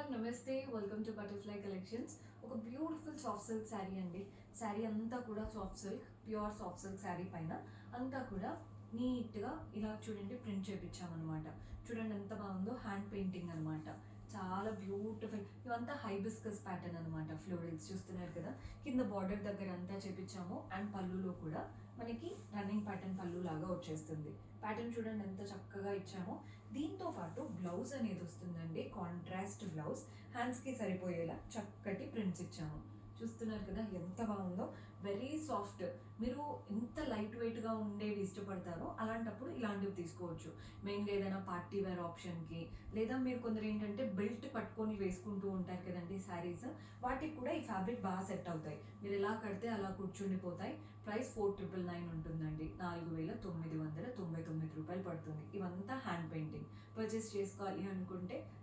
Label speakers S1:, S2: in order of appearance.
S1: Everyone నమస్తే welcome to butterfly collections. ఒక beautiful soft silk sari అండి. శారీ అంతా కూడా soft silk, pure soft silk sari పైన అంతా కూడా నీట్గా ఇలా చూడండి ప్రింట్ చేయించామన్నమాట. చూడండి ఎంత బాగుందో, హ్యాండ్ పెయింటింగ్ అనమాట. చాలా బ్యూటిఫుల్. ఇవంతా హైబిస్కస్ ప్యాటర్న్ అనమాట. ఫ్లోరల్స్ చూస్తున్నారు కదా, కింద బార్డర్ దగ్గర అంతా చేపించాము. అండ్ పళ్ళులో కూడా మనకి రన్నింగ్ ప్యాటర్న్ పళ్ళు లాగా వచ్చేస్తుంది. ప్యాటర్న్ చూడండి ఎంత చక్కగా ఇచ్చామో. దీంతో పాటు బ్లౌజ్ అనేది వస్తుందండి, కాంట్రాస్ట్ బ్లౌజ్. హ్యాండ్స్కి సరిపోయేలా చక్కటి ప్రింట్స్ ఇచ్చాము. చూస్తున్నారు కదా ఎంత బాగుందో, వెరీ సాఫ్ట్. మీరు ఎంత లైట్ వెయిట్గా ఉండేవి ఇష్టపడతారో అలాంటప్పుడు ఇలాంటివి తీసుకోవచ్చు. మెయిన్గా ఏదైనా పార్టీ వేర్ ఆప్షన్కి, లేదా మీరు కొందరు ఏంటంటే బెల్ట్ పట్టుకొని వేసుకుంటూ ఉంటారు కదండి శారీస్, వాటికి కూడా ఈ ఫ్యాబ్రిక్ బాగా సెట్ అవుతాయి. మీరు ఎలా కడితే అలా కూర్చుండిపోతాయి. ప్రైస్ 4999 ఉంటుందండి. 4999 రూపాయలు పడుతుంది. ఇవంతా హ్యాండ్ పెయింటింగ్. పర్చేస్ చేసుకోవాలి అనుకుంటే